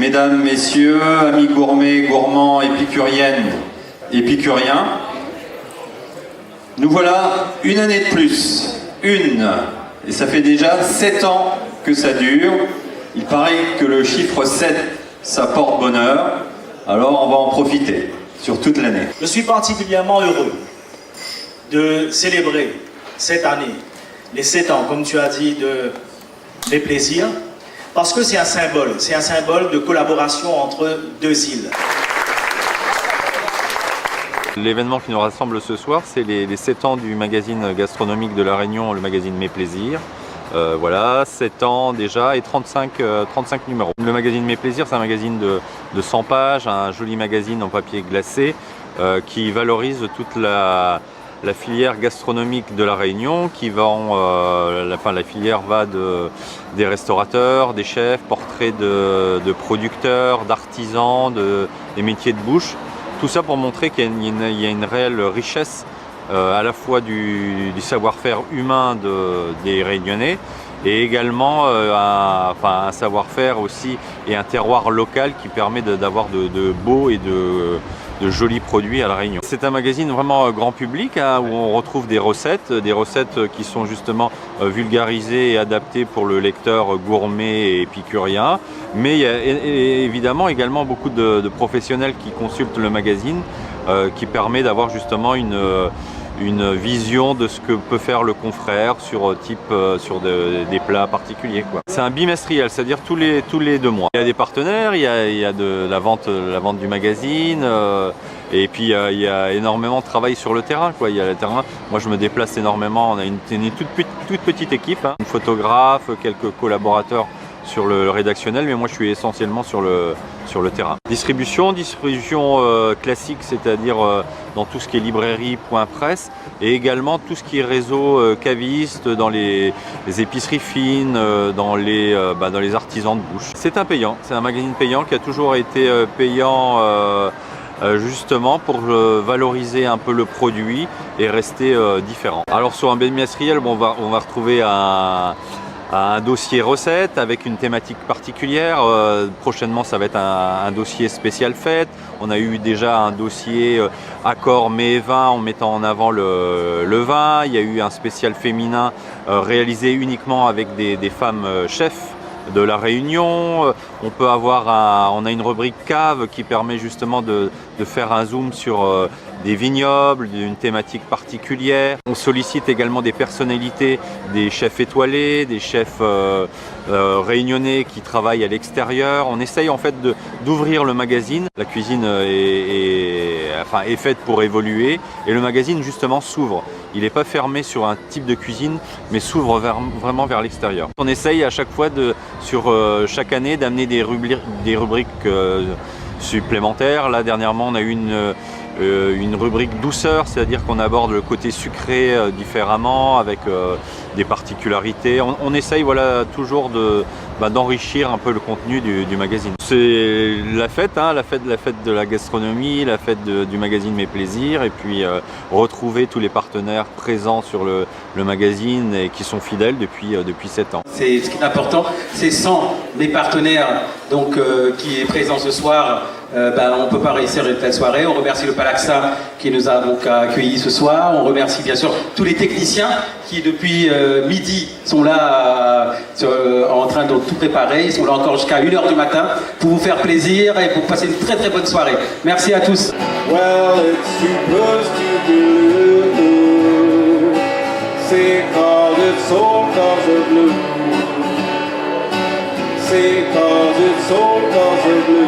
Mesdames, messieurs, amis gourmets, gourmands, épicuriennes, épicuriens, nous voilà une année de plus. Et ça fait déjà 7 ans que ça dure. Il paraît que le chiffre 7, ça porte bonheur. Alors on va en profiter sur toute l'année. Je suis particulièrement heureux de célébrer cette année, les 7 ans, comme tu as dit, de mes plaisirs, parce que c'est un symbole de collaboration entre 2 îles. L'événement qui nous rassemble ce soir, c'est les 7 ans du magazine gastronomique de La Réunion, le magazine Mes Plaisirs. Voilà, 7 ans déjà et 35 numéros. Le magazine Mes Plaisirs, c'est un magazine de 100 pages, un joli magazine en papier glacé qui valorise toute la filière gastronomique de La Réunion, qui vend, la filière va des restaurateurs, des chefs, portraits de producteurs, d'artisans, des métiers de bouche. Tout ça pour montrer qu'il y a une réelle richesse à la fois du savoir-faire humain des Réunionnais et également un savoir-faire aussi et un terroir local qui permet d'avoir de beaux et de jolis produits à La Réunion. C'est un magazine vraiment grand public où on retrouve des recettes qui sont justement vulgarisées et adaptées pour le lecteur gourmet et épicurien. Mais il y a évidemment également beaucoup de professionnels qui consultent le magazine, qui permet d'avoir justement une vision de ce que peut faire le confrère sur des plats particuliers, quoi. C'est un bimestriel, c'est-à-dire tous les 2 mois. Il y a des partenaires, il y a de la vente du magazine, et puis il y a énormément de travail sur le terrain, quoi. Il y a le terrain. Moi je me déplace énormément, on a une toute petite équipe, hein. Un photographe, quelques collaborateurs sur le rédactionnel, mais moi je suis essentiellement sur le terrain. Distribution classique, c'est-à-dire dans tout ce qui est librairie, point presse, et également tout ce qui est réseau caviste, dans les épiceries fines, dans les artisans de bouche. C'est un magazine payant qui a toujours été payant justement pour valoriser un peu le produit et rester différent. Alors sur un bimestriel, on va retrouver un dossier recette avec une thématique particulière. Prochainement, ça va être un dossier spécial fête. On a eu déjà un dossier accord mets et vin en mettant en avant le vin. Il y a eu un spécial féminin réalisé uniquement avec des femmes chefs de La Réunion. On a une rubrique cave qui permet justement de faire un zoom sur des vignobles, d'une thématique particulière. On sollicite également des personnalités, des chefs étoilés, des chefs réunionnais qui travaillent à l'extérieur. On essaye en fait d'ouvrir le magazine. La cuisine est faite pour évoluer et le magazine justement s'ouvre. Il n'est pas fermé sur un type de cuisine, mais s'ouvre vraiment vers l'extérieur. On essaye à chaque fois sur chaque année d'amener des rubriques supplémentaires. Là dernièrement on a eu une rubrique douceur, c'est-à-dire qu'on aborde le côté sucré différemment, avec des particularités. On essaye toujours d'enrichir un peu le contenu du magazine. C'est la fête de la gastronomie, la fête du magazine Mes Plaisirs, et puis retrouver tous les partenaires présents sur le magazine et qui sont fidèles depuis 7 ans. C'est ce qui est important, c'est sans les partenaires qui est présent ce soir, on ne peut pas réussir une telle soirée. On remercie le Palaxa qui nous a donc accueillis ce soir. On remercie bien sûr tous les techniciens qui depuis midi sont là en train de tout préparer. Ils sont là encore jusqu'à 1h du matin pour vous faire plaisir et pour passer une très très bonne soirée. Merci à tous. Well, it's supposed to be blue. C'est cause it's all cause of blue. C'est cause it's all cause of blue.